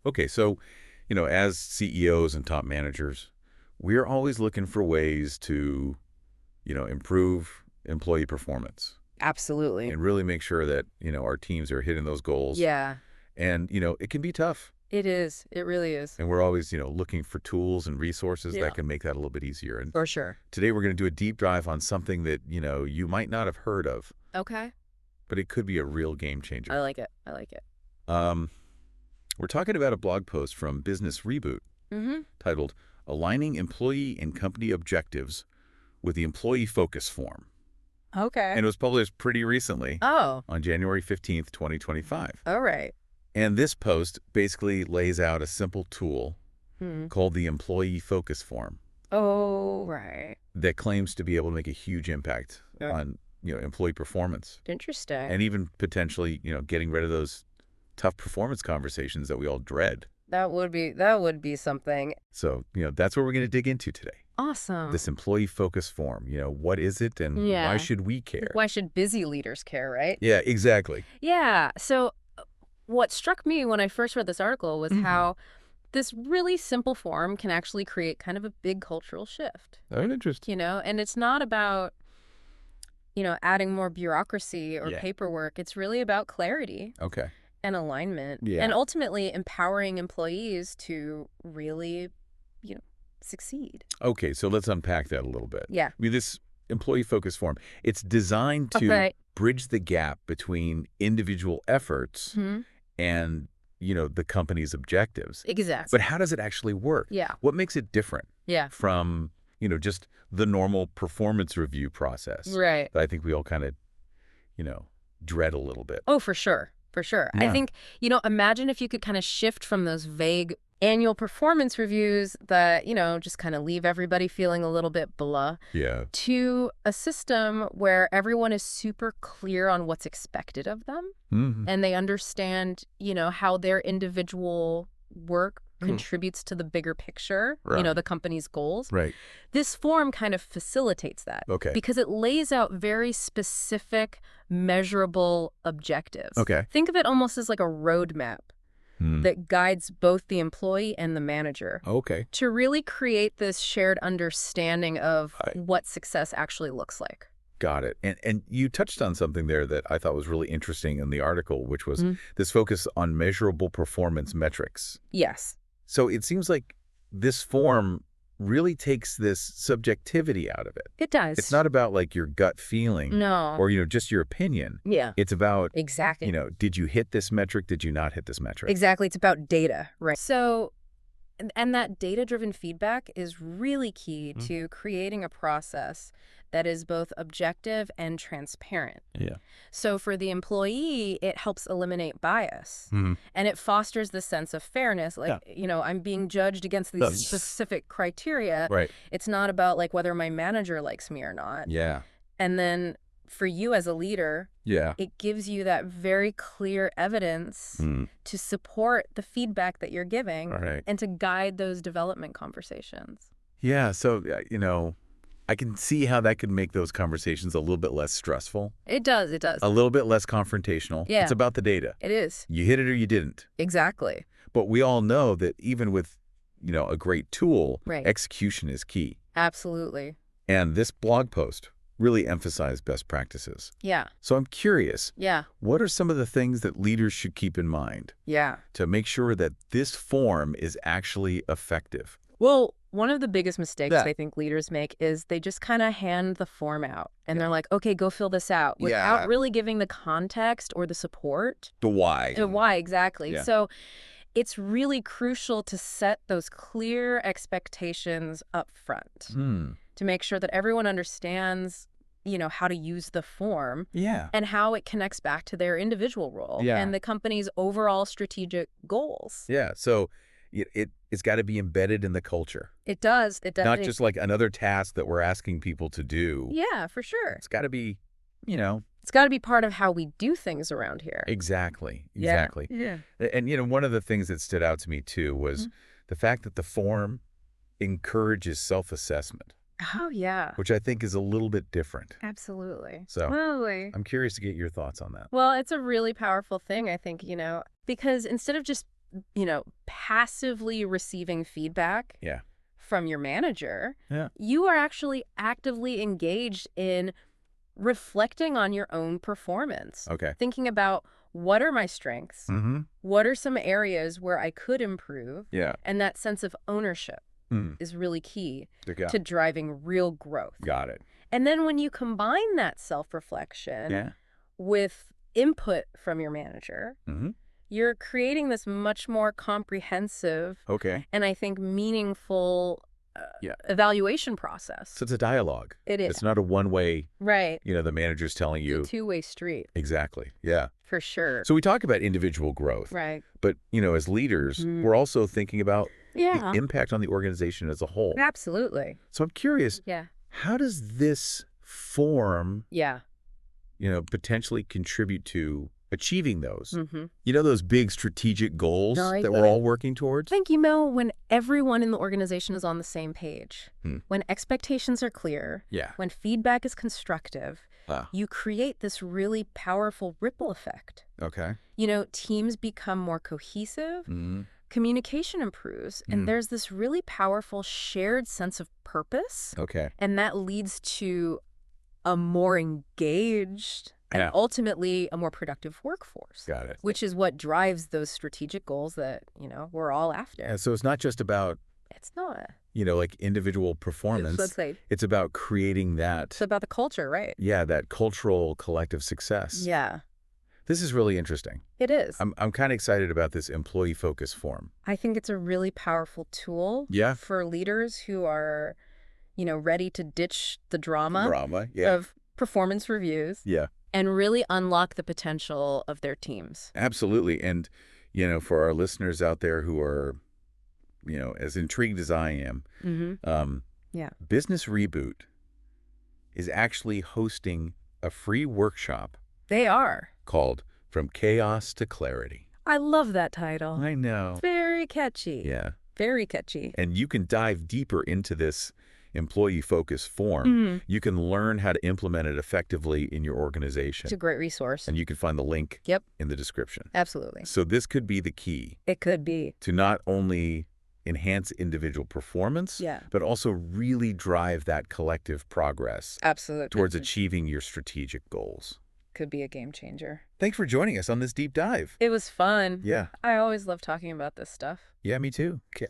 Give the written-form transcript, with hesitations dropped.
Okay, so, as CEOs and top managers, we're always looking for ways to, improve employee performance Absolutely. and really make sure that, our teams are hitting those goals. Yeah, And, it can be tough. it is. It really is. And we're always, looking for tools and resources Yeah. that can make that a little bit easier. And For sure. today we're going to do a deep dive on something that, you might not have heard of, Okay. but it could be a real game I changer. like it. I like it. Um, we're talking about a blog post from Business Reboot Mm-hmm. titled Aligning Employee and Company Objectives with the Employee Focus Form. Okay. And it was published pretty recently Oh, on January 15th, 2025. all right. And this post basically lays out a simple tool Hmm. called the Employee Focus Form Oh, right. that claims to be able to make a huge impact Yeah. on, employee performance Interesting. and even potentially, getting rid of those tough performance conversations that we all dread. That would be something. So, that's what we're going to dig into today. Awesome. This employee focus form, what is it and why Yeah. should we care? Why should busy leaders care, right? Yeah, exactly. Yeah. So what struck me when I first read this article was Mhm. how this really simple form can actually create kind of a big cultural shift, Oh, interesting. and it's not about, adding more bureaucracy or Yeah. paperwork. It's really about clarity Okay. and alignment Yeah. and ultimately empowering employees to really, succeed. Okay, so let's unpack that a little bit. Yeah. I mean, this employee focus form, it's designed to Okay. bridge the gap between individual efforts Hmm. and, the company's objectives. Exactly. But how does it actually work? Yeah. What makes it different Yeah. from, just the normal performance review process Right. that I think we all kind of, dread a little bit? Oh, for sure. For sure. I Yeah. think, imagine if you could kind of shift from those vague annual performance reviews that, just kind of leave everybody feeling a little bit blah Yeah. to a system where everyone is super clear on what's expected of them Mhm. and they understand, how their individual work contributes to the bigger picture, Right. the company's goals. Right. This form kind of facilitates that Okay. because it lays out very specific, measurable objectives. Okay. Think of it almost as like a roadmap Hmm. that guides both the employee and the manager Okay. to really create this shared understanding of Right. what success actually looks like. Got it. And you touched on something there that I thought was really interesting in the article, which was Mhm. this focus on measurable performance metrics. Yes. So it seems like this form really takes this subjectivity out of it. It does. It's not about like your gut feeling No. or, just your opinion. Yeah. It's about, Exactly. did you hit this metric? Did you not hit this metric? Exactly. It's about data, right? So, and that data-driven feedback is really key Mhm. to creating a process that is both objective and transparent. Yeah. So for the employee, it helps eliminate bias Mhm. and it fosters the sense of fairness. Like, I'm being judged against these Yes. specific criteria. Right. It's not about like whether my manager likes me or not. Yeah. And then for you as a leader, Yeah. it gives you that very clear evidence Mm. to support the feedback that you're giving All right. and to guide those development conversations. Yeah. So, I can see how that could make those conversations a little bit less stressful, It does. It does. a little bit less confrontational. Yeah. It's about the data. It is. You hit it or you didn't. Exactly. But we all know that even with, a great tool, Right. execution is key. Absolutely. And this blog post really emphasized best practices. Yeah. So I'm curious, Yeah. what are some of the things that leaders should keep in mind Yeah. to make sure that this form is actually effective? Well, one of the biggest mistakes Yeah. I think leaders make is they just kind of hand the form out and they're like, okay, go fill this out without Yeah. really giving the context or the support. The why. Why exactly? Yeah. So it's really crucial to set those clear expectations up front Hmm. to make sure that everyone understands, how to use the form Yeah. and how it connects back to their individual role Yeah. and the company's overall strategic goals. Yeah. So it's got to be embedded in the culture, It does. It does. not just like another task that we're asking people to do. Yeah, for sure. It's got to be, It's got to be part of how we do things around here. exactly. Yeah. Exactly. Yeah. And, one of the things that stood out to me, too, was the fact that the form encourages self-assessment, Oh, yeah. which I think is a little bit different. Absolutely. So Totally. I'm curious to get your thoughts on that. Well, it's a really powerful thing, I think, because instead of just passively receiving feedback Yeah. from your manager. Yeah. You are actually actively engaged in reflecting on your own performance. Okay. Thinking about, what are my strengths? Mm-hmm. What are some areas where I could improve? Yeah. And that sense of ownership Mm. is really key Yeah. to driving real growth. Got it. And then when you combine that self-reflection Yeah. with input from your manager, Mm-hmm. you're creating this much more comprehensive Okay. and I think meaningful Yeah. evaluation process. So it's a dialogue. It is. It's not a one-way, Right. the manager's telling It's you. a two-way street. Exactly. Yeah. For sure. So we talk about individual growth. Right. But, as leaders, Mhm. we're also thinking about Yeah. the impact on the organization as a whole. Absolutely. So I'm curious, Yeah. how does this form, Yeah. potentially contribute to achieving those? Mm-hmm. Those big strategic goals No, I that get we're it. all working towards? I think, when everyone in the organization is on the same page, when expectations are clear, Yeah. when feedback is constructive, Ah. you create this really powerful ripple effect. Okay. Teams become more cohesive, Mm-hmm. communication improves, and there's this really powerful shared sense of purpose, Okay. and that leads to a more engaged and Yeah. ultimately a more productive workforce. Got it. Which is what drives those strategic goals that, we're all after. And so it's not just about, It's not. like individual performance. Let's say It's about creating it's that, about the culture, right? that cultural collective success. Yeah, This is really interesting. it is. I'm kind of excited about this employee focus form. I think it's a really powerful tool Yeah. for leaders who are, ready to ditch the drama Yeah. of performance reviews Yeah. and really unlock the potential of their teams. Absolutely. And, for our listeners out there who are, as intrigued as I am, Mm-hmm. Yeah. Business Reboot is actually hosting a free workshop They are. called From Chaos to Clarity. I love that title. I know. Very catchy. Yeah. Very catchy. And you can dive deeper into this employee focus form. Mhm. You can learn how to implement it effectively in your It's a organization. great resource. And you can find the link Yep. in the description. Absolutely. So this could be the key It could be. to not only enhance individual performance, Yeah. but also really drive that collective progress Absolutely. towards achieving your strategic goals. Could be a game changer. Thanks for joining us on this deep dive. It was fun. Yeah. I always love talking about this stuff. Yeah, me too. Okay.